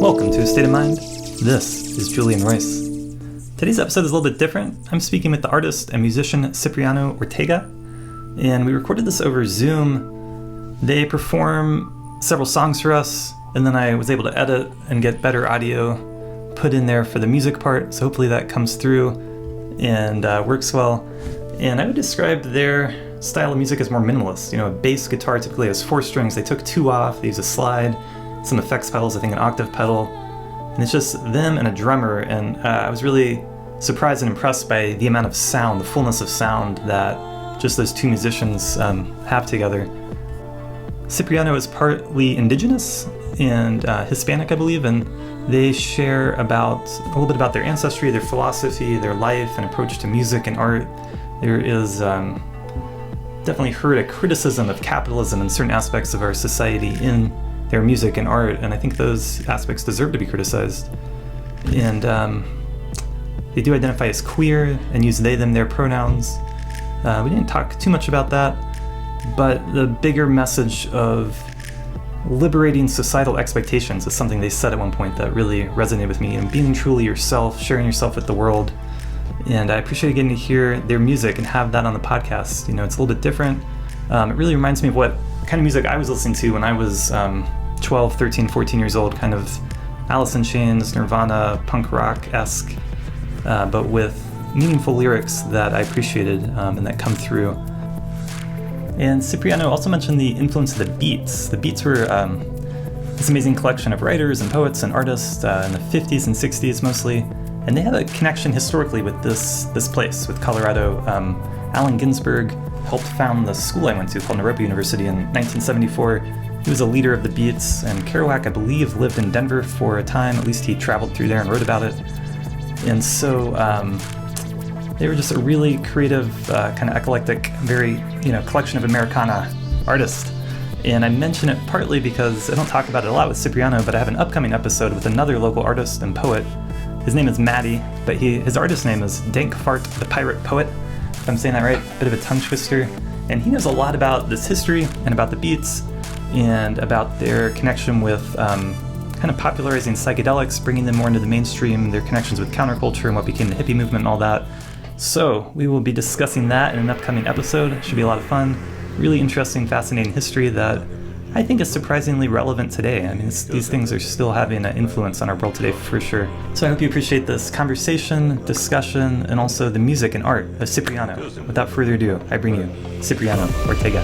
Welcome to A State of Mind. This is Julian Royce. Today's episode is a little bit different. I'm speaking with the artist and musician Cipriano Ortega, and we recorded this over Zoom. They perform several songs for us, and then I was able to edit and get better audio put in there for the music part, so hopefully that comes through and works well. And I would describe their style of music as more minimalist. You know, a bass guitar typically has 4 strings. They took 2 off. They use a slide, some effects pedals, I think an octave pedal. And it's just them and a drummer. And I was really surprised and impressed by the amount of sound, the fullness of sound that just those 2 musicians have together. Cipriano is partly indigenous and Hispanic, I believe, and they share a little bit about their ancestry, their philosophy, their life, and approach to music and art. There is definitely heard a criticism of capitalism and certain aspects of our society in their music and art, and I think those aspects deserve to be criticized. And they do identify as queer and use they, them, their pronouns. We didn't talk too much about that, but the bigger message of liberating societal expectations is something they said at one point that really resonated with me, and being truly yourself, sharing yourself with the world. And I appreciate getting to hear their music and have that on the podcast. You know, it's a little bit different. It really reminds me of what kind of music I was listening to when I was 12, 13, 14 years old, kind of Alice in Chains, Nirvana, punk rock-esque, but with meaningful lyrics that I appreciated and that come through. And Cipriano also mentioned the influence of the Beats. The Beats were this amazing collection of writers and poets and artists in the 50s and 60s mostly. And they had a connection historically with this place, with Colorado. Allen Ginsberg helped found the school I went to called Naropa University in 1974. He was a leader of the Beats, and Kerouac, I believe, lived in Denver for a time. At least he traveled through there and wrote about it. And so they were just a really creative, kind of eclectic, very, collection of Americana artists. And I mention it partly because I don't talk about it a lot with Cipriano, but I have an upcoming episode with another local artist and poet. His name is Matty, but his artist name is Dank Fart the Pirate Poet, if I'm saying that right, a bit of a tongue twister. And he knows a lot about this history and about the Beats and about their connection with kind of popularizing psychedelics, bringing them more into the mainstream, their connections with counterculture and what became the hippie movement and all that. So we will be discussing that in an upcoming episode. It should be a lot of fun. Really interesting, fascinating history that I think is surprisingly relevant today. I mean, these things are still having an influence on our world today for sure. So I hope you appreciate this conversation, discussion, and also the music and art of Cipriano. Without further ado, I bring you Cipriano Ortega.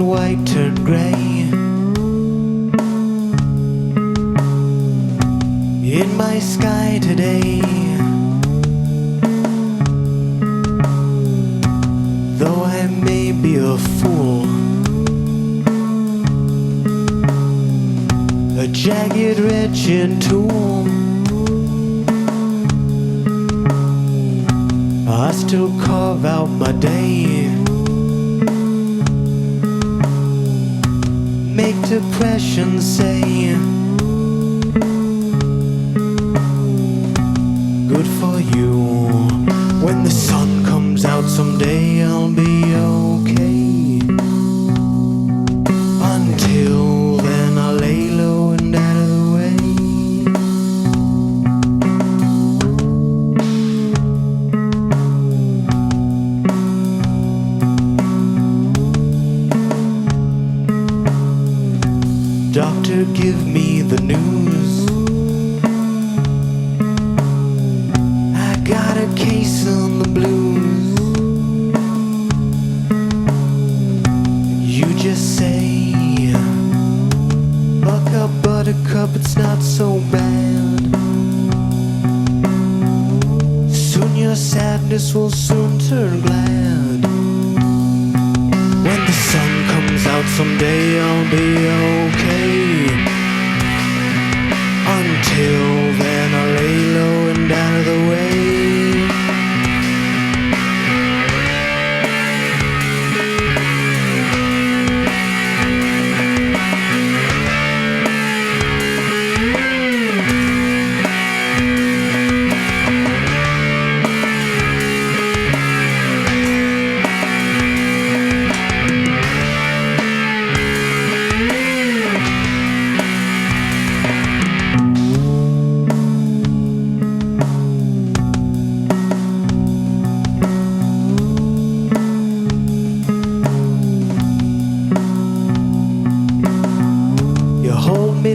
White turned grey in my sky today. Though I may be a fool, a jagged, wretched tool, I still carve out my day. Make depression say, good for you. When the sun comes out someday, I'll be okay. Until then, I'll lay low and out of the way. Doctor, give me case on the blues. You just say, buck up, buttercup, it's not so bad. Soon your sadness will soon turn glad. When the sun comes out someday, I'll be okay. Until then, I'll lay low and out of the way.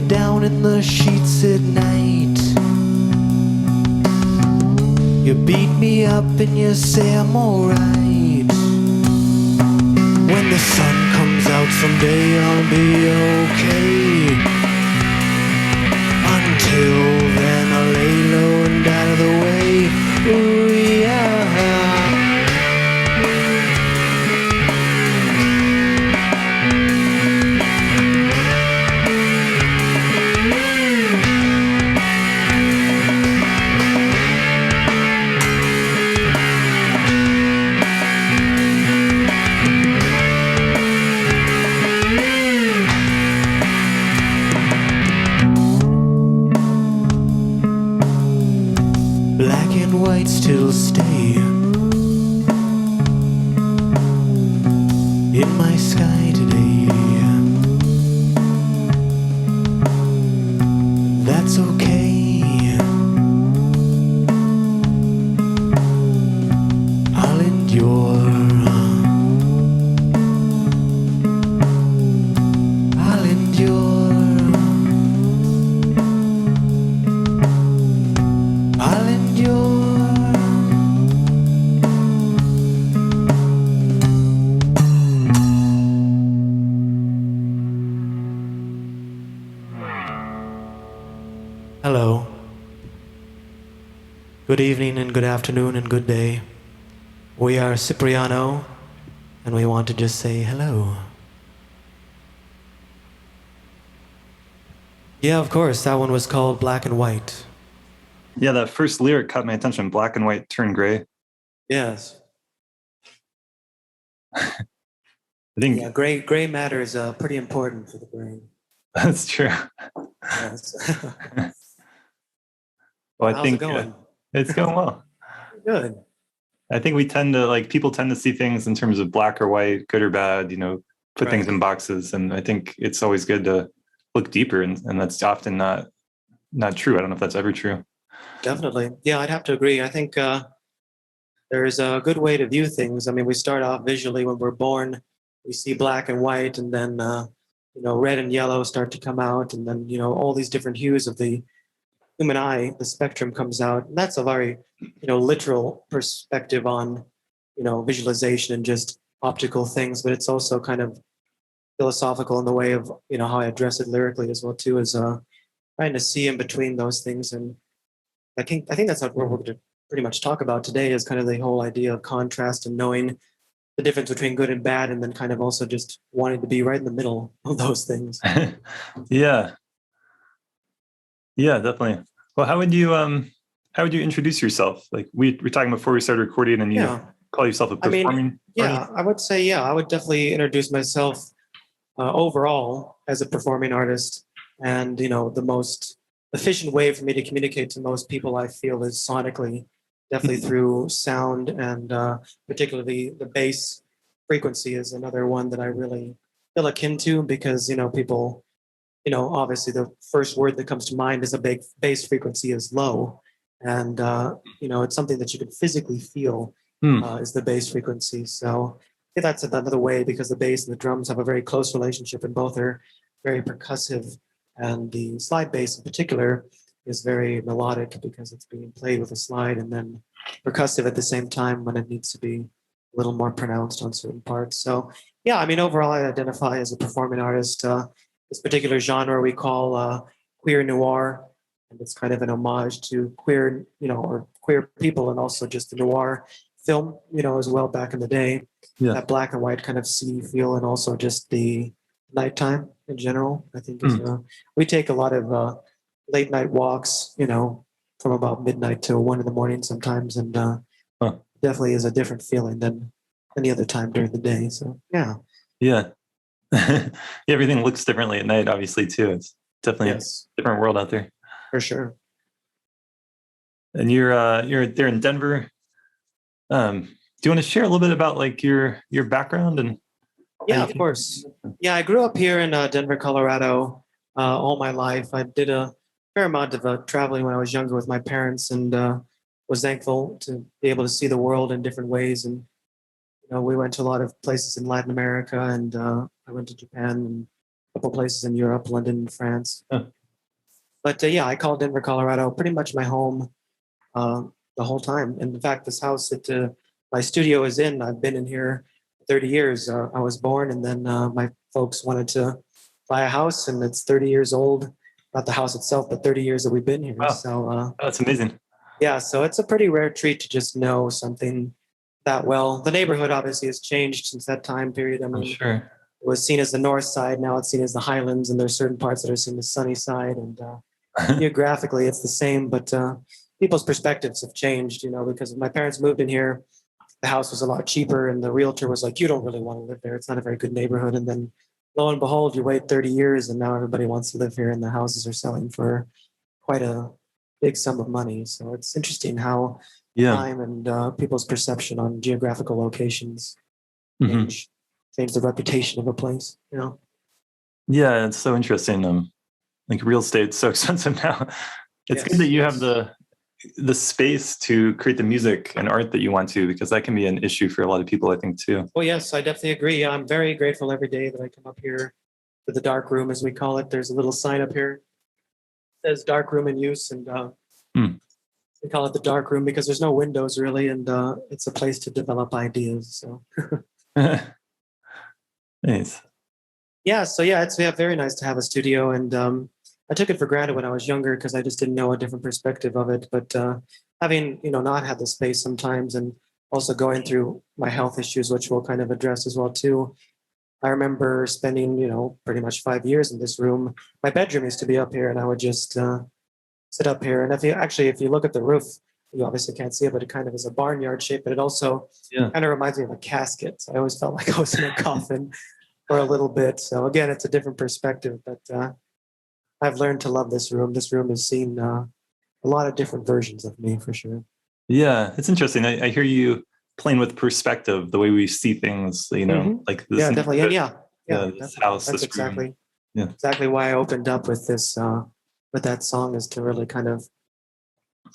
Down in the sheets at night, you beat me up and you say I'm alright. When the sun comes out someday, I'll be okay. Until then, I'll lay low and out of the way. Ooh, yeah. Black and white still stay in my sky today. That's okay. I'll endure. I'll endure. I'll endure. Hello. Good evening and good afternoon and good day. We are Cipriano, and we want to just say hello. Yeah, of course, that one was called Black and White. Yeah, that first lyric caught my attention. Black and white turn gray. Yes. I think Yeah, gray matter is pretty important for the brain. that's true. Yes. Well, I How's think it going? it's going well. Good. I think we tend to people tend to see things in terms of black or white, good or bad, put things Right. in boxes. And I think it's always good to look deeper. And that's often not true. I don't know if that's ever true. Definitely. Yeah, I'd have to agree. I think there's a good way to view things. I mean, we start off visually when we're born. We see black and white, and then red and yellow start to come out, and then all these different hues of the human eye, the spectrum comes out. And that's a very literal perspective on visualization and just optical things, but it's also kind of philosophical in the way of how I address it lyrically as well too, is trying to see in between those things. And I think that's what we're going to pretty much talk about today, is kind of the whole idea of contrast and knowing the difference between good and bad, and then kind of also just wanting to be right in the middle of those things. Yeah, definitely. Well, how would you introduce yourself? Like we were talking before we started recording, and you call yourself a performing artist? I would say, I would definitely introduce myself overall as a performing artist. And, the most efficient way for me to communicate to most people, I feel, is sonically, definitely through sound, and particularly the bass frequency is another one that I really feel akin to, because, people, obviously the first word that comes to mind is a big bass frequency is low. And, it's something that you can physically feel is the bass frequency. So I think that's another way, because the bass and the drums have a very close relationship, and both are very percussive. And the slide bass in particular is very melodic, because it's being played with a slide and then percussive at the same time when it needs to be a little more pronounced on certain parts. So yeah, I mean, overall, I identify as a performing artist. This particular genre we call queer noir, and it's kind of an homage to queer, or queer people, and also just the noir film, as well back in the day. Yeah. That black and white kind of seedy feel, and also just the nighttime in general. I think is we take a lot of late night walks, from about midnight to 1 in the morning sometimes, and definitely is a different feeling than any other time during the day. So yeah. Yeah. Everything looks differently at night, obviously, too. It's definitely a different world out there. For sure. And you're there in Denver. Do you want to share a little bit about like your background and? Yeah, of course. Yeah, I grew up here in Denver, Colorado, all my life. I did a fair amount of traveling when I was younger with my parents, and was thankful to be able to see the world in different ways. And we went to a lot of places in Latin America, and I went to Japan and a couple places in Europe, London, and France. But yeah, I call Denver, Colorado pretty much my home the whole time. And in fact, this house that my studio is in, I've been in here 30 years. I was born, and then my folks wanted to buy a house, and it's 30 years old. Not the house itself, but 30 years that we've been here. Wow. So that's amazing. Yeah, so it's a pretty rare treat to just know something that well. The neighborhood obviously has changed since that time period. I mean, sure. It was seen as the north side. Now it's seen as the highlands, and there's certain parts that are seen as sunny side. And geographically, it's the same, but people's perspectives have changed. Because when my parents moved in here, the house was a lot cheaper, and the realtor was like, "You don't really want to live there. It's not a very good neighborhood." And then, lo and behold, you wait 30 years, and now everybody wants to live here, and the houses are selling for quite a big sum of money. So it's interesting how time and people's perception on geographical locations change the reputation of a place. Yeah, it's so interesting. Like real estate's so expensive now. It's good that you have the space to create the music and art that you want to, because that can be an issue for a lot of people, I think, too. Well, yes, I definitely agree. I'm very grateful every day that I come up here to the dark room, as we call it. There's a little sign up here that says dark room in use, and we call it the dark room because there's no windows really, and it's a place to develop ideas. So nice. Yeah, so it's very nice to have a studio, and I took it for granted when I was younger because I just didn't know a different perspective of it. But having not had the space sometimes, and also going through my health issues, which we'll kind of address as well too. I remember spending pretty much 5 years in this room. My bedroom used to be up here, and I would just sit up here. And if you look at the roof, you obviously can't see it, but it kind of is a barnyard shape. But it also kind of reminds me of a casket. So I always felt like I was in a coffin for a little bit. So again, it's a different perspective, but I've learned to love this room. This room has seen a lot of different versions of me, for sure. Yeah, it's interesting. I hear you playing with perspective, the way we see things, like this. Yeah, definitely. This house, that's this room. exactly why I opened up with this, with that song, is to really kind of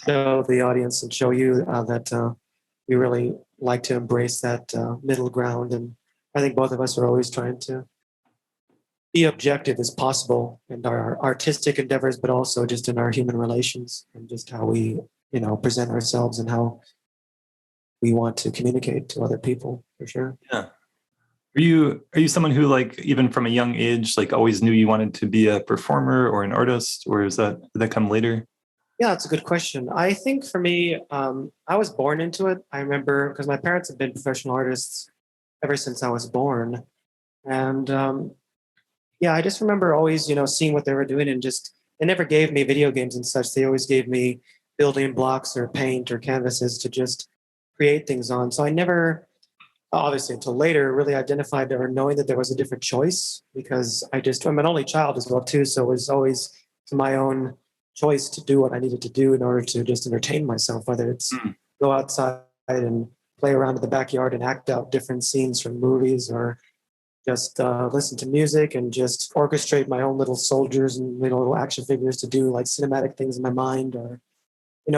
show the audience and show you that we really like to embrace that middle ground. And I think both of us are always trying to be objective as possible in our artistic endeavors, but also just in our human relations and just how we, present ourselves and how we want to communicate to other people, for sure. Yeah. Are you someone who, like, even from a young age, like always knew you wanted to be a performer or an artist, or did that come later? Yeah, that's a good question. I think for me, I was born into it. I remember because my parents have been professional artists ever since I was born. And I just remember always, seeing what they were doing, and just, they never gave me video games and such. They always gave me building blocks or paint or canvases to just create things on. So I never, obviously until later, really identified or knowing that there was a different choice, because I'm an only child as well too. So it was always to my own choice to do what I needed to do in order to just entertain myself, whether it's go outside and play around in the backyard and act out different scenes from movies, or just listen to music and just orchestrate my own little soldiers and little action figures to do like cinematic things in my mind, or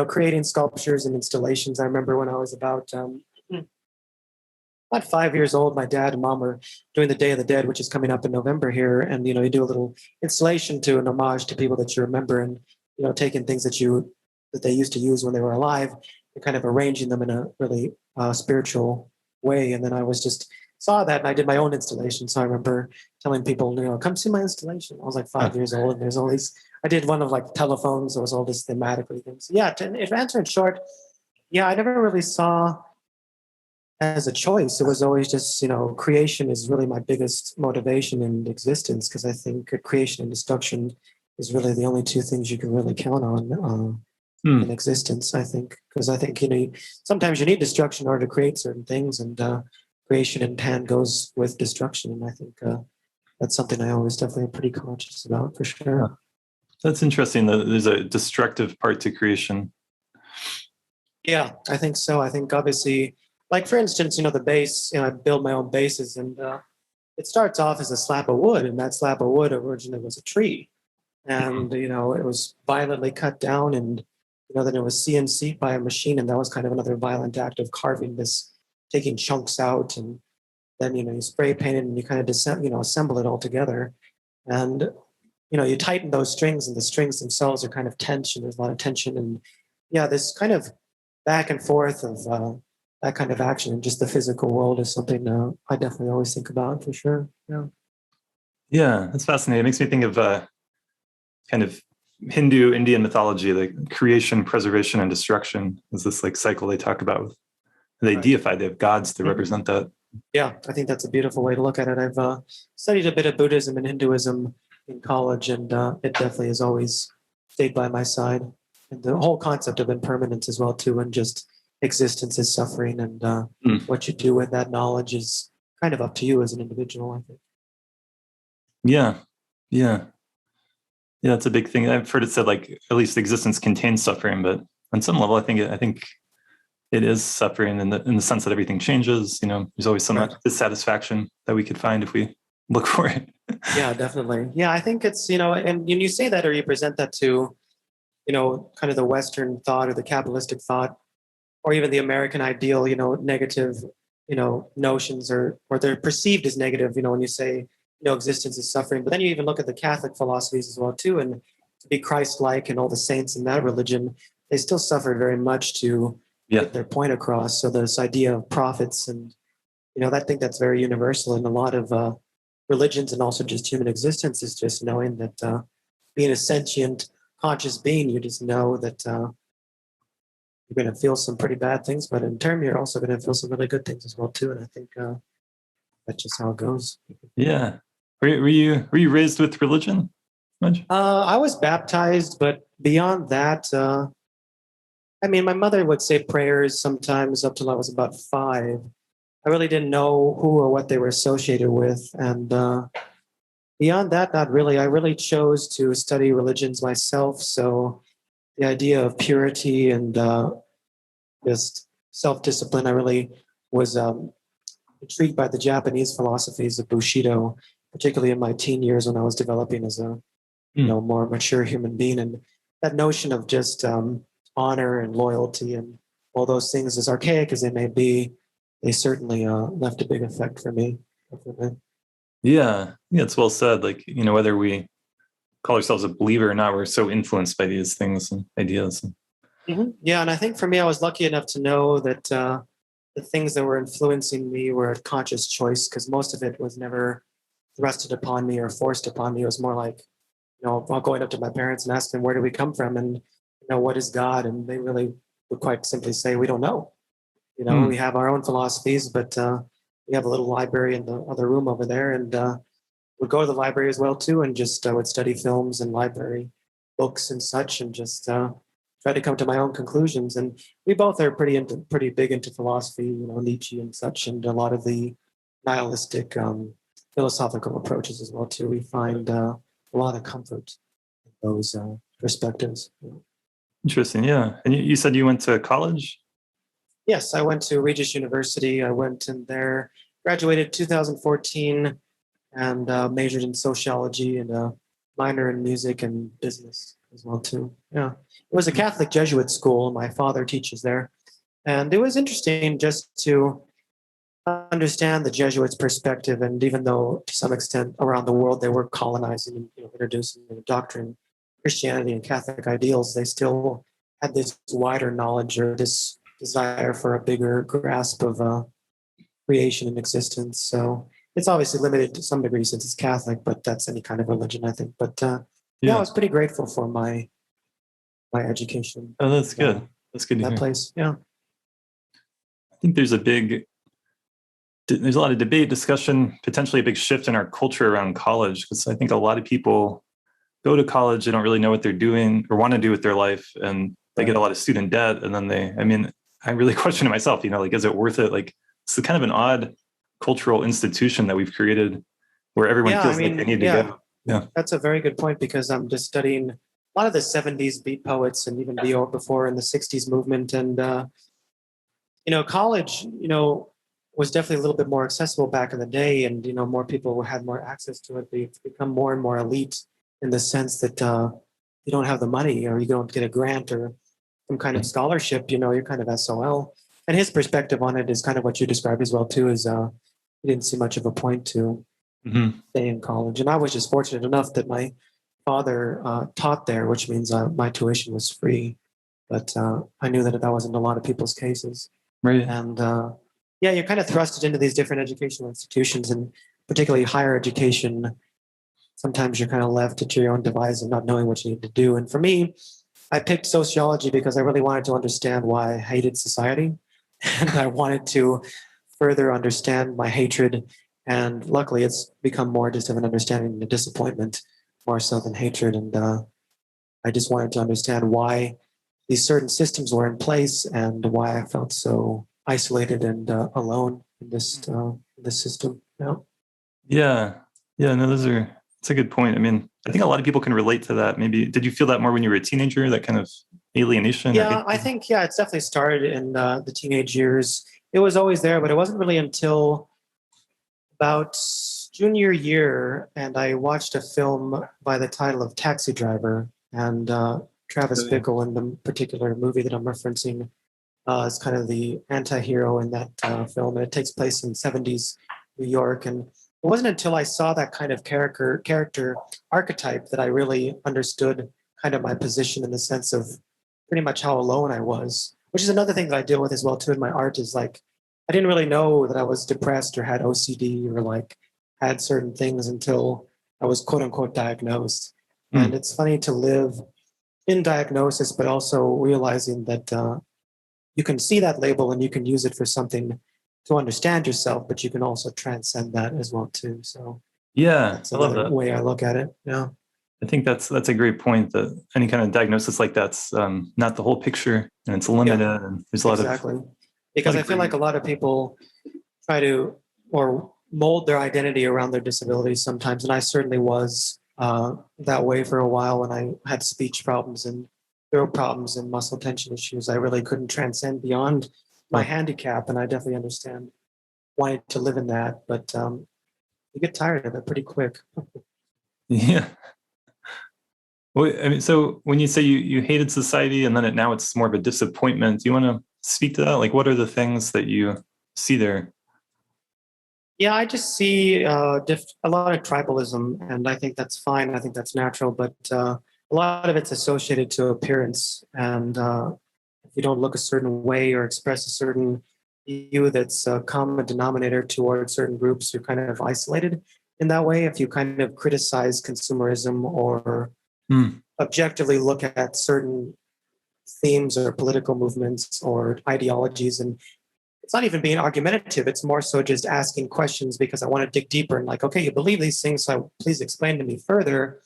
creating sculptures and installations. I remember when I was about 5 years old, my dad and mom were doing the Day of the Dead, which is coming up in November here, and you do a little installation to an homage to people that you remember, and taking things that they used to use when they were alive. kind of arranging them in a really spiritual way. And then I was just saw that, and I did my own installation. So I remember telling people, come see my installation. I was like 5 years old, and there's all these. I did one of like telephones. There was all this thematically things. Yeah, to answer in short, yeah, I never really saw as a choice. It was always just, creation is really my biggest motivation in existence, because I think creation and destruction is really the only two things you can really count on in existence, I think. Because I think, sometimes you need destruction in order to create certain things, and creation in hand goes with destruction. And I think that's something I always definitely am pretty conscious about, for sure. Yeah. That's interesting that there's a destructive part to creation. Yeah, I think so. I think obviously, like for instance, the bass, I build my own basses, and it starts off as a slab of wood, and that slab of wood originally was a tree. And, it was violently cut down, and, then it was CNC'd by a machine, and that was kind of another violent act of carving this, taking chunks out, and then, you spray paint it, and you kind of assemble it all together. And, you tighten those strings, and the strings themselves are kind of tense, and there's a lot of tension. And yeah, this kind of back and forth of that kind of action in just the physical world is something I definitely always think about, for sure. Yeah. Yeah, that's fascinating. It makes me think of kind of Hindu Indian mythology, like creation, preservation, and destruction is this like cycle they talk about. They deify, they have gods to represent that. Yeah, I think that's a beautiful way to look at it. I've studied a bit of Buddhism and Hinduism in college, and it definitely has always stayed by my side. And the whole concept of impermanence as well, too, and just existence is suffering, and what you do with that knowledge is kind of up to you as an individual, I think. Yeah, it's a big thing. I've heard it said like at least existence contains suffering, but on some level, I think it is suffering in the sense that everything changes. There's always some dissatisfaction that we could find if we look for it. Yeah, definitely. Yeah, I think it's and you say that, or you present that to kind of the Western thought or the Kabbalistic thought, or even the American ideal, negative, notions, or they're perceived as negative, when you say, existence is suffering. But then you even look at the Catholic philosophies as well, too, and to be Christ-like, and all the saints in that religion, they still suffered very much to get their point across. So this idea of prophets, and, I think that's very universal in a lot of religions, and also just human existence, is just knowing that being a sentient, conscious being, you just know that you're going to feel some pretty bad things, but in turn, you're also going to feel some really good things as well, too. And I think that's just how it goes. Yeah. Were you raised with religion much? I was baptized, but beyond that, my mother would say prayers sometimes up till I was about 5. I really didn't know who or what they were associated with. And beyond that, not really. I really chose to study religions myself. So the idea of purity and just self-discipline, I really was intrigued by the Japanese philosophies of Bushido, particularly in my teen years when I was developing as a more mature human being. And that notion of just honor and loyalty and all those things, as archaic as they may be, they certainly left a big effect for me. Definitely. Yeah, it's well said. Like, whether we call ourselves a believer or not, we're so influenced by these things and ideas. Mm-hmm. Yeah, and I think for me, I was lucky enough to know that the things that were influencing me were a conscious choice, because most of it was never thrusted upon me or forced upon me. It was more like, going up to my parents and asking, where do we come from? And, what is God? And they really would quite simply say, we don't know. We have our own philosophies, but we have a little library in the other room over there, and would go to the library as well, too, and just would study films and library books and such, and just try to come to my own conclusions. And we both are pretty big into philosophy, Nietzsche and such, and a lot of the nihilistic philosophical approaches as well, too. We find a lot of comfort in those perspectives. Interesting, yeah. And you said you went to college? Yes, I went to Regis University. I went in there, graduated 2014, and majored in sociology, and a minor in music and business as well, too. Yeah. It was a Catholic Jesuit school. My father teaches there. And it was interesting just to understand the Jesuits' perspective. And even though to some extent around the world they were colonizing and introducing the doctrine, Christianity and Catholic ideals, they still had this wider knowledge, or this desire for a bigger grasp of creation and existence. So it's obviously limited to some degree since it's Catholic, but that's any kind of religion, I think. But yeah, I was pretty grateful for my education. Oh, that's good. That's good to that hear. place. Yeah. I think there's a lot of debate, discussion, potentially a big shift in our culture around college, because I think a lot of people go to college, they don't really know what they're doing or want to do with their life, and they get a lot of student debt, and then I really question it myself, like, is it worth it? Like, it's kind of an odd cultural institution that we've created where everyone feels like they need to go. Yeah. That's a very good point, because I'm just studying a lot of the 70s beat poets and even before in the 60s movement. And, college, was definitely a little bit more accessible back in the day. And, more people had more access to it. They've become more and more elite in the sense that you don't have the money, or you don't get a grant or some kind of scholarship, you're kind of SOL. And his perspective on it is kind of what you described as well, too, is he didn't see much of a point to stay in college. And I was just fortunate enough that my father taught there, which means my tuition was free. But I knew that wasn't a lot of people's cases. Right. And you're kind of thrusted into these different educational institutions, and particularly higher education. Sometimes you're kind of left at your own device and not knowing what you need to do. And for me, I picked sociology because I really wanted to understand why I hated society. And I wanted to further understand my hatred. And luckily, it's become more just of an understanding and a disappointment, more so than hatred. And I just wanted to understand why these certain systems were in place and why I felt so isolated and alone in this system. Yeah. No, it's a good point. I mean, I think a lot of people can relate to that. Maybe, did you feel that more when you were a teenager, that kind of alienation? Yeah, I think, it's definitely started in the teenage years. It was always there, but it wasn't really until about junior year, and I watched a film by the title of Taxi Driver, and Travis Bickle in the particular movie that I'm referencing is kind of the anti-hero in that film, and it takes place in 70s New York. And it wasn't until I saw that kind of character archetype that I really understood kind of my position, in the sense of pretty much how alone I was, which is another thing that I deal with as well too in my art, is like, I didn't really know that I was depressed or had OCD or like had certain things until I was quote unquote diagnosed. And it's funny to live in diagnosis, but also realizing that you can see that label and you can use it for something to understand yourself, but you can also transcend that as well too. So that's I love that way I look at it. Yeah. I think that's a great point, that any kind of diagnosis like that's not the whole picture, and it's limited. And there's a lot of because I feel like a lot of people try to or mold their identity around their disabilities sometimes, and I certainly was that way for a while when I had speech problems and throat problems and muscle tension issues. I really couldn't transcend beyond my handicap, and I definitely understand wanting to live in that, but you get tired of it pretty quick. Yeah. Well, I mean, so when you say you hated society and then now it's more of a disappointment, do you want to speak to that? Like, what are the things that you see there? Yeah, I just see a lot of tribalism, and I think that's fine. I think that's natural, but a lot of it's associated to appearance. And if you don't look a certain way or express a certain view that's a common denominator towards certain groups, you're kind of isolated in that way. If you kind of criticize consumerism or objectively look at certain themes or political movements or ideologies, and it's not even being argumentative, it's more so just asking questions because I want to dig deeper and like, okay, you believe these things, so please explain to me further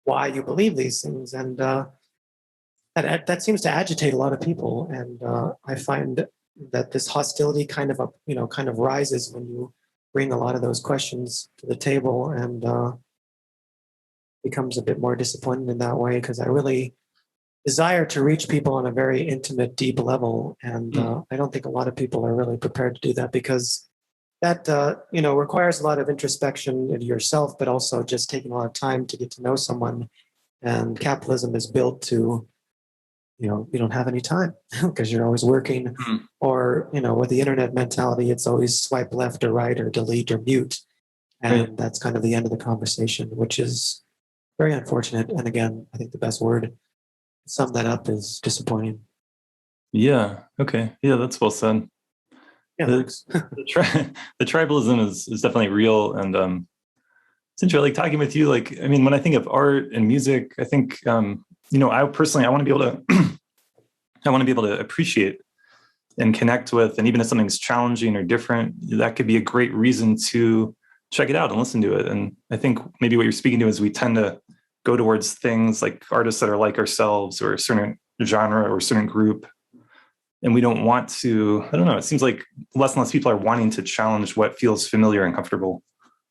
why you believe these things. And that seems to agitate a lot of people, and I find that this hostility kind of rises when you bring a lot of those questions to the table, and becomes a bit more disappointing in that way, because I really desire to reach people on a very intimate, deep level. And I don't think a lot of people are really prepared to do that, because that, requires a lot of introspection into yourself, but also just taking a lot of time to get to know someone. And capitalism is built to, you don't have any time because you're always working, or, with the internet mentality, it's always swipe left or right or delete or mute. And that's kind of the end of the conversation, which is very unfortunate. And again, I think the best word to sum that up is disappointing. Yeah. Okay. Yeah, that's well said. Yeah, The thanks. the tribalism is definitely real, and it's interesting. Like talking with you, like I mean, when I think of art and music, I think I personally I want to be able to I want to be able to appreciate and connect with, and even if something's challenging or different, that could be a great reason to check it out and listen to it. And I think maybe what you're speaking to is we tend to go towards things like artists that are like ourselves or a certain genre or a certain group. And we don't want to, I don't know, it seems like less and less people are wanting to challenge what feels familiar and comfortable.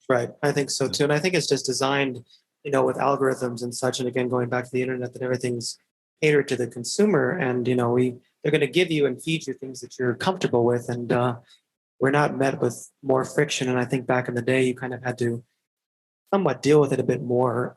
Right. I think so too. And I think it's just designed, with algorithms and such. And again, going back to the internet, that everything's catered to the consumer. And, they're going to give you and feed you things that you're comfortable with. And we're not met with more friction. And I think back in the day, you kind of had to somewhat deal with it a bit more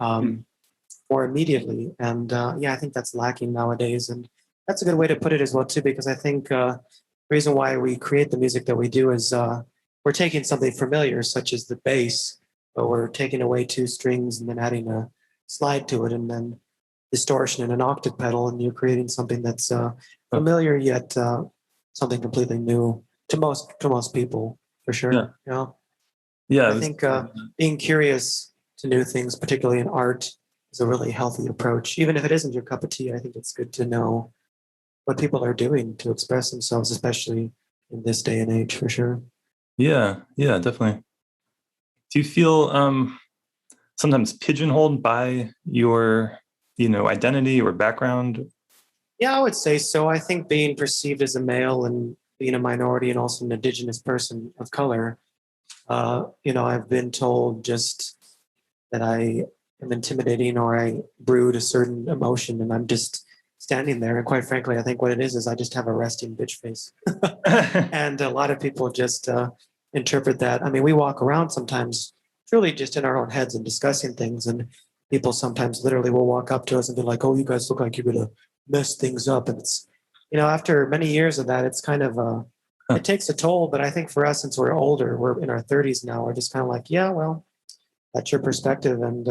immediately. And yeah, I think that's lacking nowadays. And that's a good way to put it as well, too, because I think the reason why we create the music that we do is we're taking something familiar, such as the bass, but we're taking away two strings and then adding a slide to it and then distortion and an octave pedal, and you're creating something that's familiar yet something completely new to most people, for Yeah. sure. Yeah. I think being curious to new things, particularly in art, is a really healthy approach. Even if it isn't your cup of tea, I think it's good to know what people are doing to express themselves, especially in this day and age, for sure. Yeah. Yeah, definitely. Do you feel sometimes pigeonholed by your, identity or background? Yeah, I would say so. I think being perceived as a male and being a minority and also an indigenous person of color, I've been told just that I am intimidating or I brood a certain emotion and I'm just standing there. And quite frankly, I think what it is I just have a resting bitch face. And a lot of people just interpret that. I mean, we walk around sometimes truly just in our own heads and discussing things. And people sometimes literally will walk up to us and be like, oh, you guys look like you're going to mess things up. And it's, after many years of that, it's kind of, it takes a toll. But I think for us, since we're older, we're in our 30s now, we're just kind of like, yeah, well, that's your perspective. And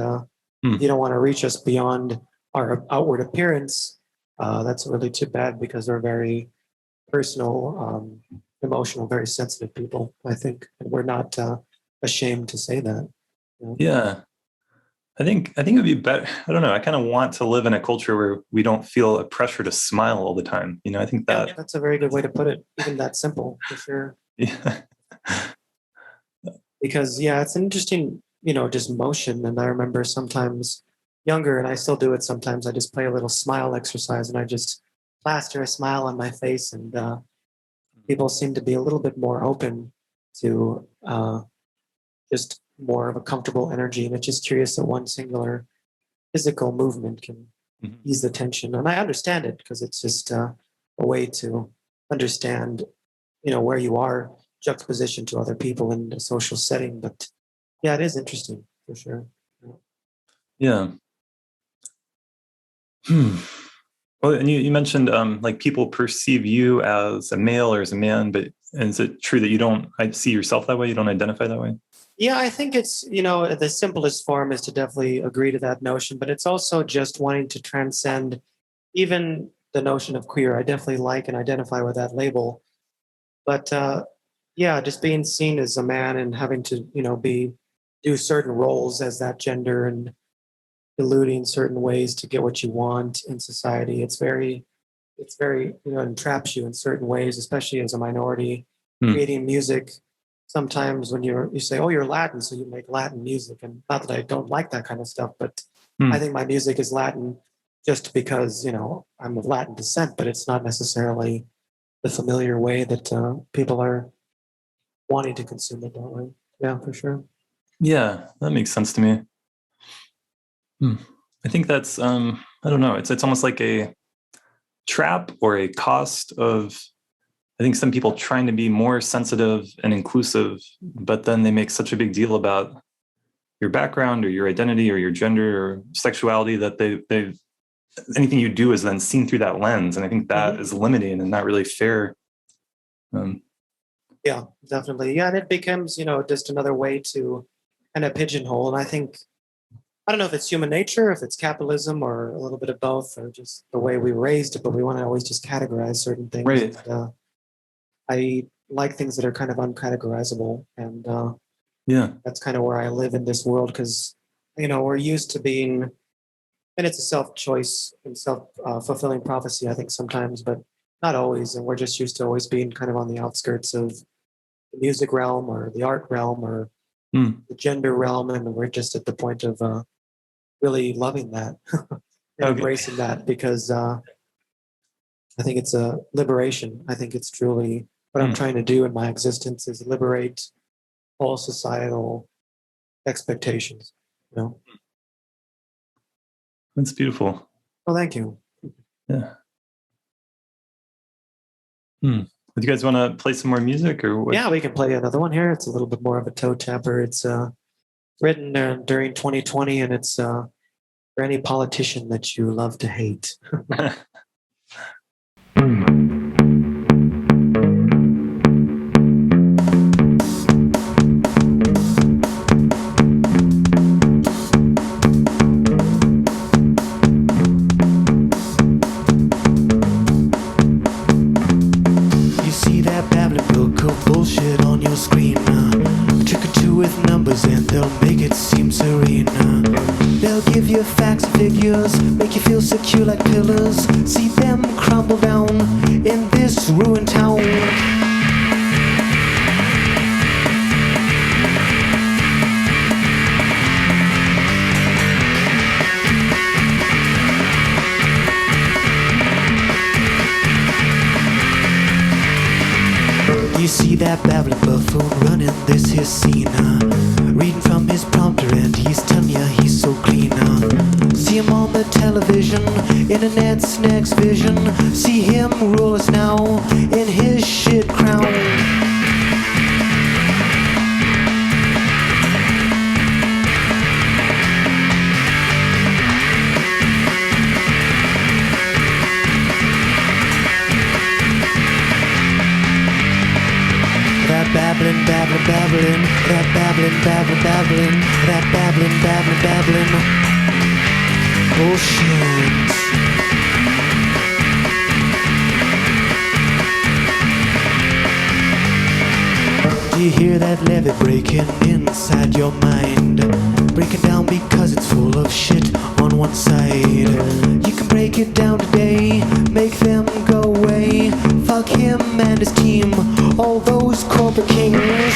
if you don't want to reach us beyond our outward appearance, that's really too bad because we're very personal, emotional, very sensitive people, I think. And we're not ashamed to say that. Yeah. I think it would be better. I don't know. I kind of want to live in a culture where we don't feel a pressure to smile all the time. I think Yeah, that. that's a very good way to put it. Even that simple, for sure. Yeah. Because, yeah, it's an interesting, just motion. And I remember sometimes younger, and I still do it sometimes, I just play a little smile exercise and I just plaster a smile on my face. And people seem to be a little bit more open to just more of a comfortable energy. And it's just curious that one singular physical movement can Mhm. ease the tension. And I understand it because it's just a way to understand, where you are juxtaposition to other people in a social setting. But yeah, it is interesting for sure. Yeah. Hmm. Well, and you mentioned like people perceive you as a male or as a man, but is it true that you don't see yourself that way? You don't identify that way? Yeah, I think it's, the simplest form is to definitely agree to that notion, but it's also just wanting to transcend even the notion of queer. I definitely like and identify with that label. But yeah, just being seen as a man and having to, do certain roles as that gender and diluting certain ways to get what you want in society. It's very, entraps you in certain ways, especially as a minority Hmm. creating music. Sometimes when you say, oh, you're Latin, so you make Latin music. And not that I don't like that kind of stuff, but I Hmm. think my music is Latin just because, I'm of Latin descent, but it's not necessarily the familiar way that people are wanting to consume it that way. Yeah, for sure. Yeah, that makes sense to me. Hmm. I think that's I don't know. It's almost like a trap or a cost of I think some people trying to be more sensitive and inclusive, but then they make such a big deal about your background or your identity or your gender or sexuality that they anything you do is then seen through that lens. And I think that is limiting and not really fair. Um, Yeah, definitely. Yeah, and it becomes, just another way to kind of pigeonhole. And I think I don't know if it's human nature, if it's capitalism, or a little bit of both, or just the way we were raised. But we want to always just categorize certain things. Right. And, I like things that are kind of uncategorizable, and Yeah. that's kind of where I live in this world because we're used to being, and it's a self-choice and self-fulfilling prophecy, I think sometimes, but not always. And we're just used to always being kind of on the outskirts of the music realm or the art realm or Mm. the gender realm, and we're just at the point of really loving that and embracing that because I think it's a liberation. I think it's truly what I'm trying to do in my existence is liberate all societal expectations. That's beautiful. Well, thank you. Yeah. Do you guys want to play some more music or what? Yeah, we can play another one here. It's a little bit more of a toe tapper. It's written during 2020, and it's for any politician that you love to hate. Bullshit on your screen, a trick or two with numbers and they'll make it seem serene. They'll give you facts and figures, make you feel secure like pillars. See them crumble down in this ruined town. You see that babbling buffoon running this here scene, reading from his prompter and he's telling you he's so clean. See him on the television, internet's next vision. See him rule us now in his shit crown. Babbling, babbling, babbling, that babbling, babbling, babbling, that babbling, babbling, babbling. Bullshit. Do you hear that levee breaking inside your mind? Breaking down because it's full of shit on one side. You can break it down today, make them go away. Fuck him and his team, all those corporate kings.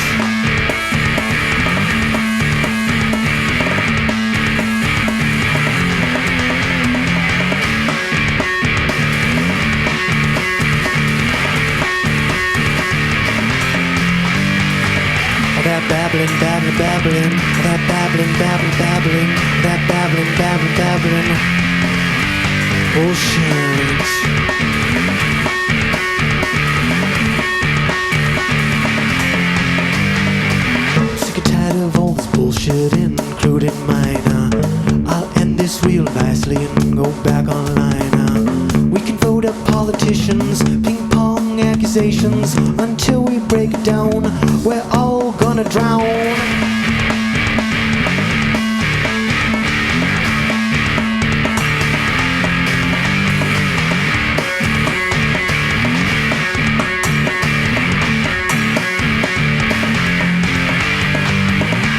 That babbling, babbling, babbling, that babbling, babbling, babbling, that babbling, babbling, babbling. Bullshit. Sick and tired of all this bullshit, including mine. I'll end this real nicely and go back online. We can vote up politicians, ping pong accusations. Until we break it down, we're all gonna drown.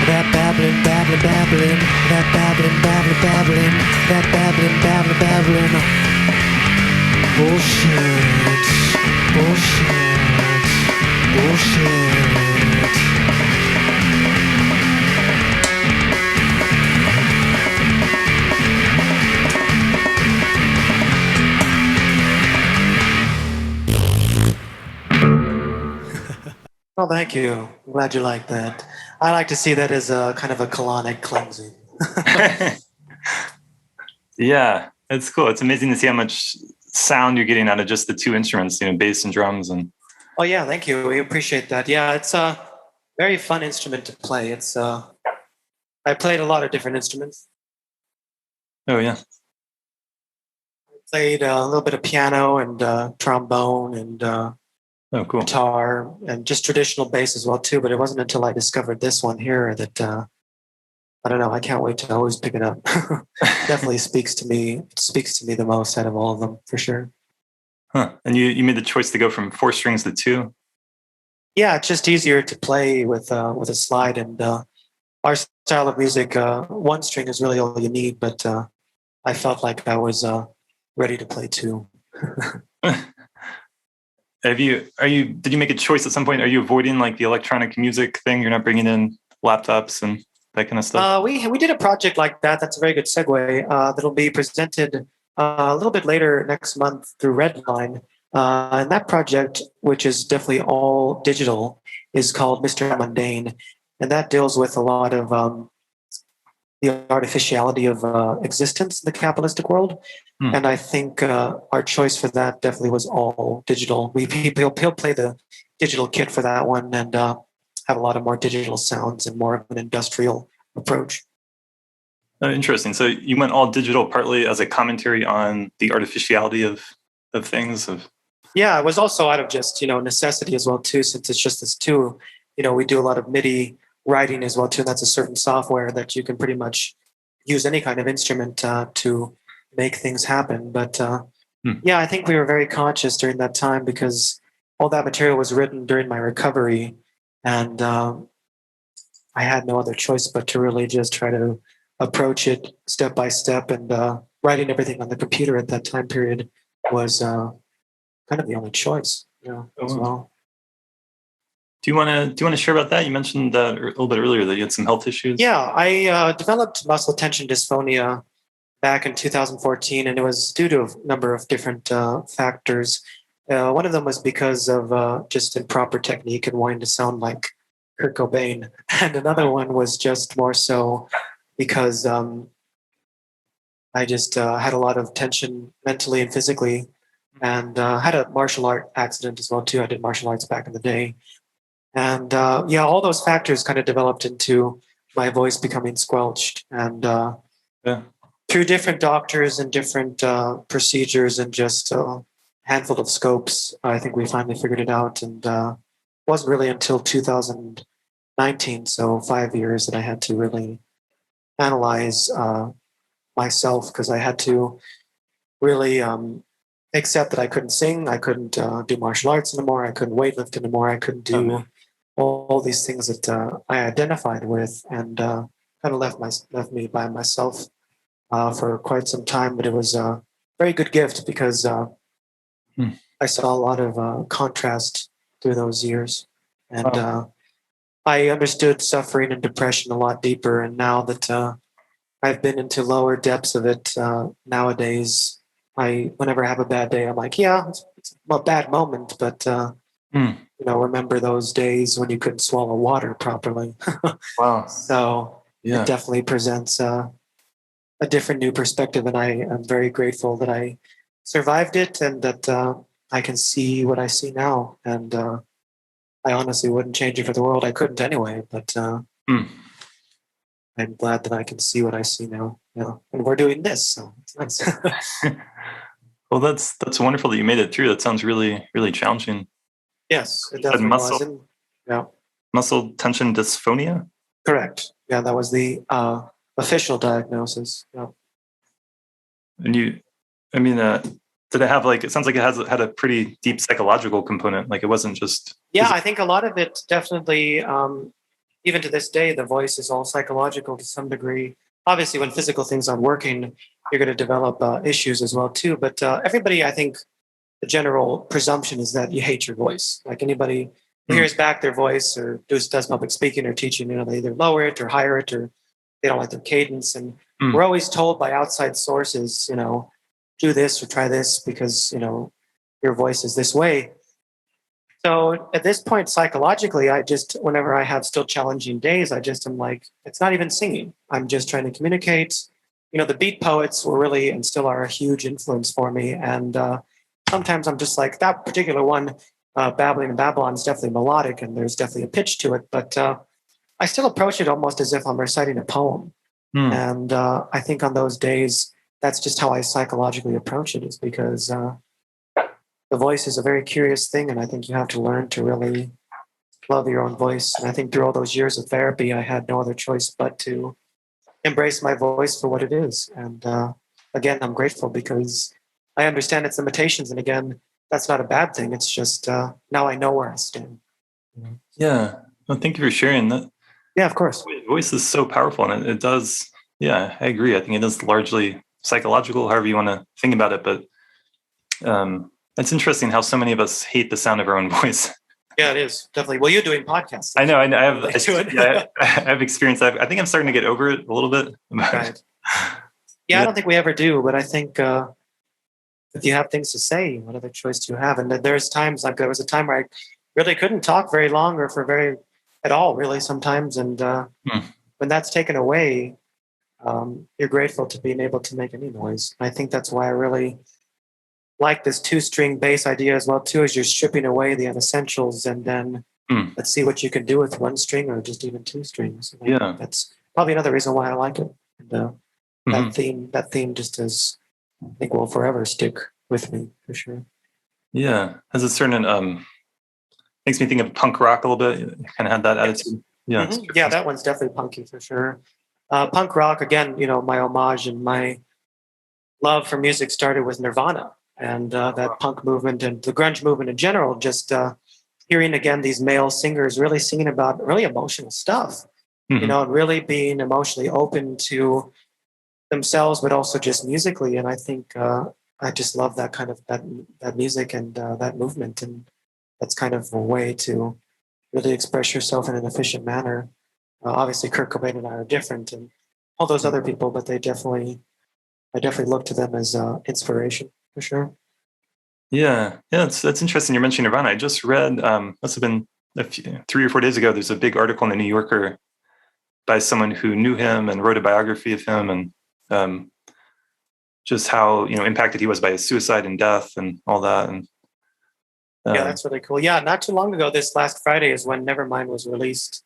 That babbling, babbling, babbling, that babbling, babbling, babbling, that babbling, babbling, babbling. Bullshit, bullshit, bullshit. Well, thank you. I'm glad you like that. I like to see that as a kind of a colonic cleansing. Yeah, it's cool. It's amazing to see how much sound you're getting out of just the two instruments, bass and drums. And Oh yeah, thank you. We appreciate that. Yeah, it's a very fun instrument to play. It's I played a lot of different instruments. oh yeah, I played a little bit of piano and trombone and oh cool. guitar and just traditional bass as well too. But it wasn't until I discovered this one here that I don't know. I can't wait to always pick it up. Definitely speaks to me. It speaks to me the most out of all of them, for sure. Huh. And you made the choice to go from 4 strings to 2? Yeah, it's just easier to play with a slide, and our style of music, one string is really all you need. But I felt like I was ready to play two. Did you make a choice at some point? Are you avoiding like the electronic music thing? You're not bringing in laptops and that kind of stuff? We did a project like that. That's a very good segue. That'll be presented a little bit later next month through Redline. And that project, which is definitely all digital, is called Mr. Mundane. And that deals with a lot of the artificiality of existence in the capitalistic world. And I think our choice for that definitely was all digital. He'll play the digital kit for that one, and have a lot of more digital sounds and more of an industrial approach. Interesting. So you went all digital partly as a commentary on the artificiality of things. Yeah, it was also out of just necessity as well too, since it's just this two. We do a lot of MIDI writing as well too, and that's a certain software that you can pretty much use any kind of instrument to make things happen. But yeah, I think we were very conscious during that time because all that material was written during my recovery, and I had no other choice but to really just try to approach it step by step. And writing everything on the computer at that time period was kind of the only choice, as well. Do you want to share about that? You mentioned a little bit earlier that you had some health issues. Yeah, I developed muscle tension dysphonia back in 2014, and it was due to a number of different factors. One of them was because of just improper technique and wanting to sound like Kurt Cobain, and another one was just more so because I just had a lot of tension mentally and physically, and had a martial art accident as well too. I did martial arts back in the day. And yeah, all those factors kind of developed into my voice becoming squelched. And through different doctors and different procedures and just a handful of scopes, I think we finally figured it out. And it wasn't really until 2019, so 5 years, that I had to really analyze myself, because I had to really accept that I couldn't sing, I couldn't do martial arts anymore, I couldn't weightlift anymore, I couldn't do all these things that I identified with, and kind of left me by myself for quite some time. But it was a very good gift because I saw a lot of contrast through those years, and I understood suffering and depression a lot deeper. And now that I've been into lower depths of it, nowadays, whenever I have a bad day, I'm like, yeah, it's a bad moment, but remember those days when you couldn't swallow water properly. Wow. So it definitely presents a different new perspective, and I am very grateful that I survived it and that I can see what I see now. And I honestly wouldn't change it for the world. I couldn't anyway, but I'm glad that I can see what I see now. And we're doing this, so it's nice. Well, that's wonderful that you made it through. That sounds really, really challenging. Yes, it definitely was. Muscle tension dysphonia? Correct. Yeah, that was the official diagnosis. Yeah. And did it have it sounds like it had a pretty deep psychological component. Like it wasn't just... Yeah, I think a lot of it definitely, even to this day, the voice is all psychological to some degree. Obviously, when physical things aren't working, you're going to develop issues as well too. But everybody, I think, the general presumption is that you hate your voice. Like anybody who hears back their voice or does public speaking or teaching, they either lower it or higher it, or they don't like their cadence. And we're always told by outside sources, do this or try this because, your voice is this way. So at this point, psychologically, whenever I have still challenging days, I'm like, it's not even singing. I'm just trying to communicate. The Beat Poets were really and still are a huge influence for me. And sometimes I'm just like, that particular one, Babbling and Babylon, is definitely melodic and there's definitely a pitch to it. But I still approach it almost as if I'm reciting a poem. And I think on those days, that's just how I psychologically approach it, is because the voice is a very curious thing. And I think you have to learn to really love your own voice. And I think through all those years of therapy, I had no other choice but to embrace my voice for what it is. And again, I'm grateful because I understand its limitations. And again, that's not a bad thing. It's just now I know where I stand. Yeah. Well, thank you for sharing that. Yeah, of course. Voice is so powerful, and it does. Yeah, I agree. I think it is largely psychological, however you want to think about it. But it's interesting how so many of us hate the sound of our own voice. Yeah, it is definitely. Well, you're doing podcasts. I know. I have experience. I think I'm starting to get over it a little bit. Right. Yeah, I don't think we ever do, but I think if you have things to say, what other choice do you have? And there's times, like there was a time where I really couldn't talk very long or at all, really, sometimes. And when that's taken away, you're grateful to being able to make any noise. And I think that's why I really like this 2-string bass idea as well, too, as you're stripping away the unessentials and then let's see what you can do with 1 string or just even 2 strings. Yeah. That's probably another reason why I like it. And, that theme just is, I think, will forever stick with me for sure. Yeah. Has a certain, makes me think of punk rock a little bit. It kind of had that attitude. Yeah. Mm-hmm. Yeah, that one's definitely punky for sure. Punk rock, again, my homage and my love for music started with Nirvana and that punk movement and the grunge movement in general. Just hearing again these male singers really singing about really emotional stuff, and really being emotionally open to themselves, but also just musically. And I think I just love that kind of that music and that movement, and that's kind of a way to really express yourself in an efficient manner. Obviously, Kurt Cobain and I are different, and all those other people, but I definitely look to them as inspiration for sure. Yeah, that's interesting. You're mentioning Nirvana. I just read, must have been 3 or 4 days ago. There's a big article in the New Yorker by someone who knew him and wrote a biography of him, and just how impacted he was by his suicide and death and all that. And yeah, that's really cool. Yeah, not too long ago, this last Friday is when Nevermind was released.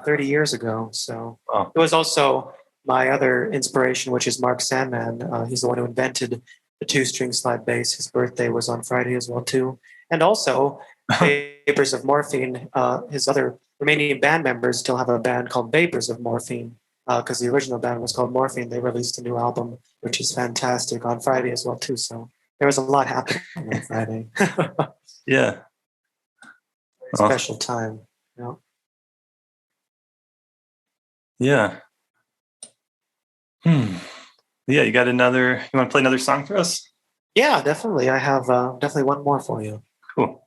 30 years ago. So It was also my other inspiration, which is Mark Sandman. He's the one who invented the 2-string slide bass. His birthday was on Friday as well, too. And also, Vapors of Morphine, his other Romanian band members still have a band called Vapors of Morphine because the original band was called Morphine. They released a new album, which is fantastic, on Friday as well, too. So there was a lot happening on Friday. Yeah. Special time. Yeah. Yeah, you got another, you want to play another song for us? Yeah, definitely. I have definitely one more for you. Cool.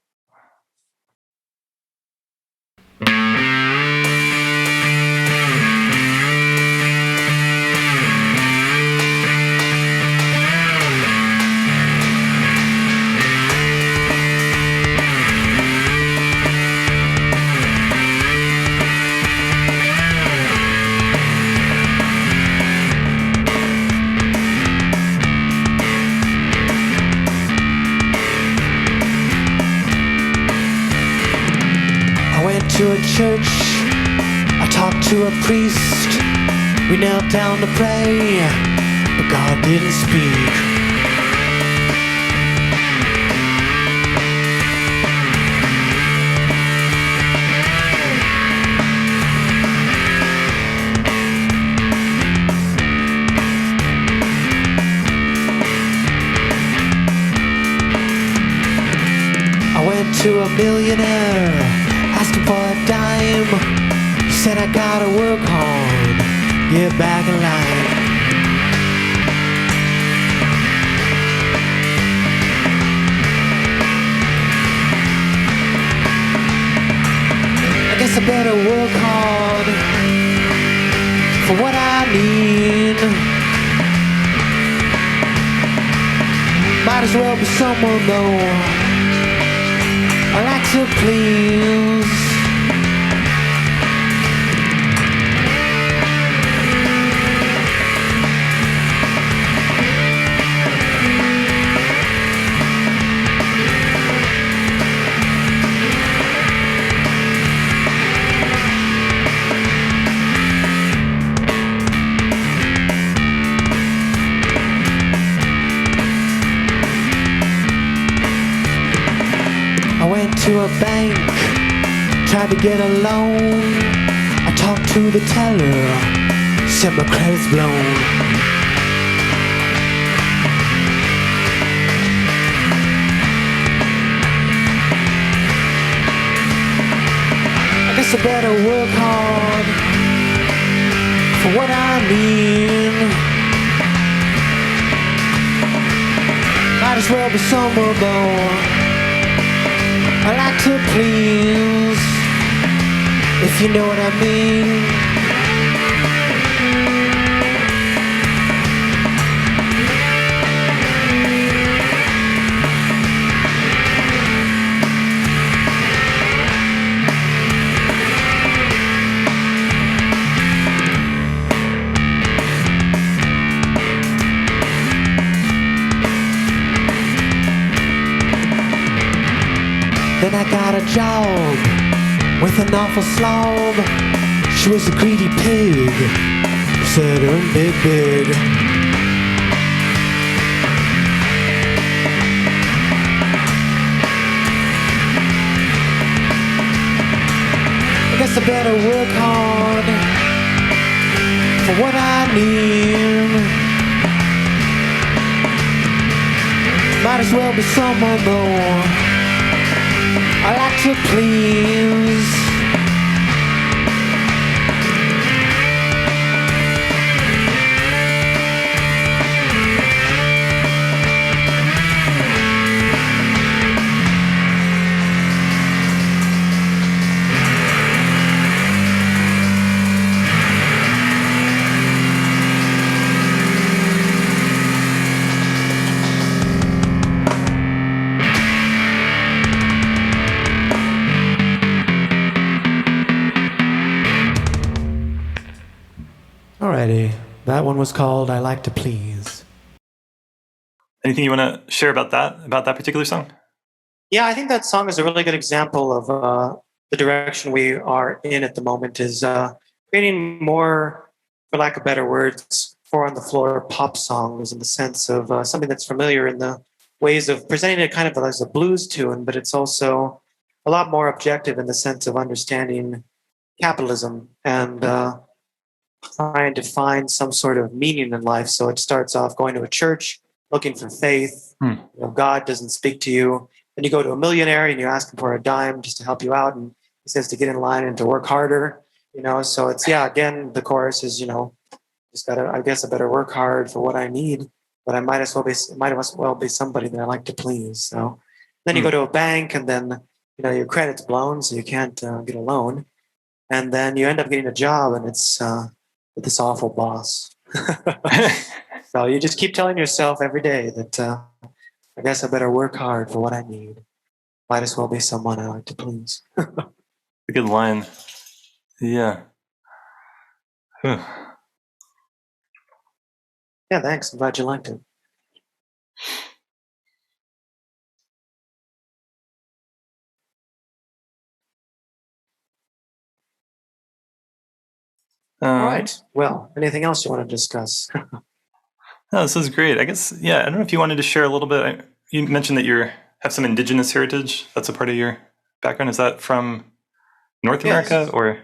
To a church, I talked to a priest. We knelt down to pray, but God didn't speak. I went to a millionaire, asked him for a dime. He said, I gotta work hard, get back in line. I guess I better work hard for what I need. Might as well be someone though I like to please. To a bank, tried to get a loan. I talked to the teller, except my credit's blown. I guess I better work hard for what I mean. Might as well be somewhere more. I like to please, if you know what I mean. Then I got a job with an awful slob. She was a greedy pig, said earn big, big. I guess I better work hard for what I need. Might as well be someone more. I like to please. Alrighty, that one was called I Like to Please. Anything you want to share about that particular song? Yeah, I think that song is a really good example of the direction we are in at the moment, is creating more, for lack of better words, four on the floor pop songs, in the sense of something that's familiar in the ways of presenting it kind of as a blues tune, but it's also a lot more objective in the sense of understanding capitalism and trying to find some sort of meaning in life. So it starts off going to a church, looking for faith. You know, God doesn't speak to you. Then you go to a millionaire and you ask him for a dime just to help you out, and he says to get in line and to work harder. You know, so it's, yeah, again, the chorus is, you know, just gotta, I guess I better work hard for what I need, but I might as well be somebody that I like to please. So then you go to a bank, and then, you know, your credit's blown, so you can't get a loan, and then you end up getting a job, and it's with this awful boss. So you just keep telling yourself every day that I guess I better work hard for what I need. Might as well be someone I like to please. A good line. Yeah. Yeah, thanks. I'm glad you liked it. All right. Well, anything else you want to discuss? No, this is great. I guess, yeah, I don't know if you wanted to share a little bit. You mentioned that you have some indigenous heritage. That's a part of your background. Is that from North America or?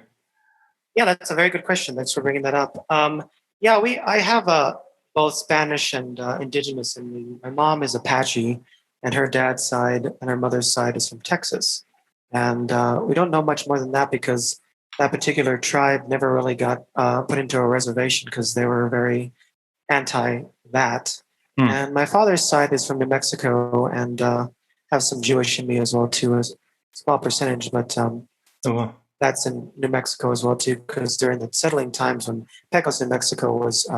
Yeah, that's a very good question. Thanks for bringing that up. I have both Spanish and indigenous in me. My mom is Apache, and her dad's side and her mother's side is from Texas. And we don't know much more than that, because that particular tribe never really got put into a reservation because they were very anti that. And my father's side is from New Mexico, and have some Jewish in me as well too, a small percentage, but that's in New Mexico as well too, because during the settling times when Pecos, New Mexico was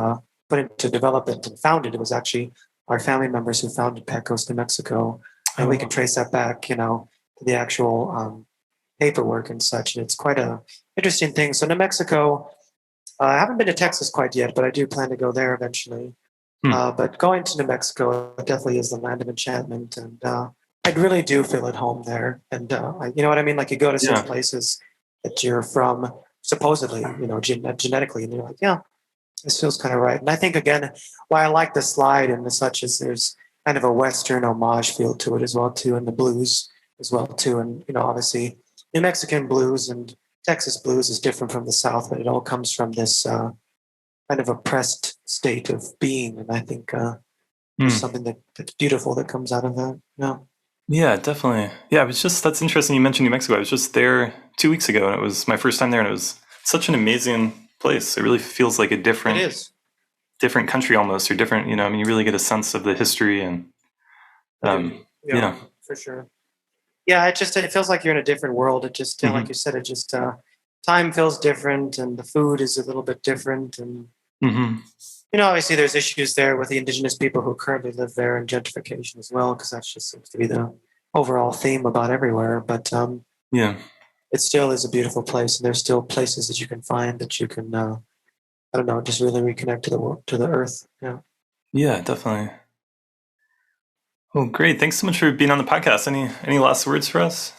put into development and founded, it was actually our family members who founded Pecos, New Mexico, and we can trace that back, you know, to the actual paperwork and such, and it's quite a interesting thing. So New Mexico, I haven't been to Texas quite yet, but I do plan to go there eventually. But going to New Mexico definitely is the land of enchantment, and I really do feel at home there. And you know what I mean? Like, you go to certain places that you're from, supposedly, you know, genetically, and you're like, yeah, this feels kind of right. And I think, again, why I like the slide and such is there's kind of a Western homage feel to it as well too, and the blues as well too. And, you know, obviously New Mexican blues and Texas blues is different from the South, but it all comes from this, I kind of oppressed state of being. And I think there's something that's beautiful that comes out of that. Yeah. Yeah, definitely. Yeah, that's interesting. You mentioned New Mexico. I was just there 2 weeks ago, and it was my first time there, and it was such an amazing place. It really feels like a different country almost, or different, you know, you really get a sense of the history and, for sure. Yeah, it feels like you're in a different world. It just, like you said, it just, time feels different, and the food is a little bit different. And, obviously there's issues there with the indigenous people who currently live there, and gentrification as well, because that just seems to be the overall theme about everywhere. But it still is a beautiful place, and there's still places that you can find that you can, just really reconnect to the world, to the earth. Yeah. Yeah, definitely. Well, great. Thanks so much for being on the podcast. Any last words for us?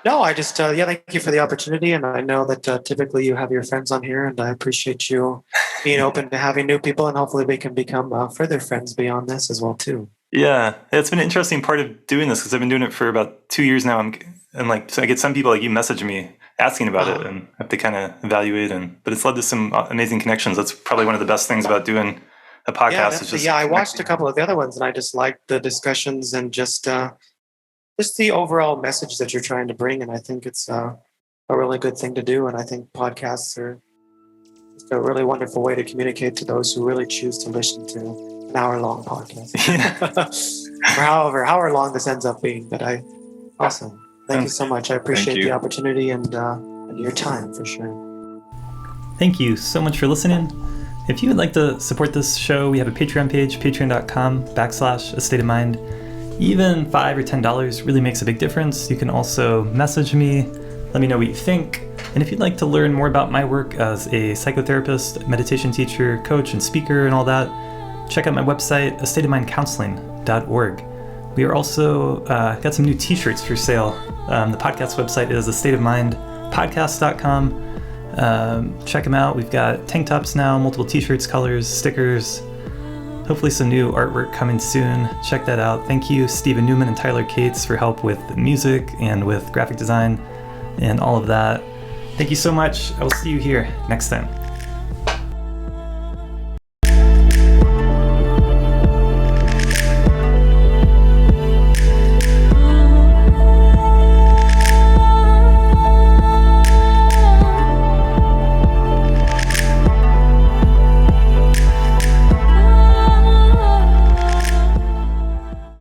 No, I just, thank you for the opportunity. And I know that typically you have your friends on here, and I appreciate you being open to having new people, and hopefully we can become further friends beyond this as well, too. Yeah, it's been an interesting part of doing this, because I've been doing it for about 2 years now. So I get some people like you message me asking about it, and I have to kind of evaluate. But it's led to some amazing connections. That's probably one of the best things about doing a podcast. I watched a couple of the other ones, and I just liked the discussions and just the overall message that you're trying to bring. And I think it's a really good thing to do. And I think podcasts are just a really wonderful way to communicate to those who really choose to listen to an hour-long podcast. Or however long this ends up being. But awesome. Thank you so much. I appreciate the opportunity and your time, for sure. Thank you so much for listening. If you would like to support this show, we have a Patreon page, patreon.com/A State of Mind. Even $5 or $10 really makes a big difference. You can also message me, let me know what you think. And if you'd like to learn more about my work as a psychotherapist, meditation teacher, coach, and speaker, and all that, check out my website, astateofmindcounseling.org. We are also got some new t-shirts for sale. The podcast website is astateofmindpodcast.com. Check them out. We've got tank tops now, multiple t-shirts, colors, stickers, hopefully some new artwork coming soon. Check that out. Thank you, Stephen Newman and Tyler Cates, for help with music and with graphic design and all of that. Thank you so much. I will see you here next time.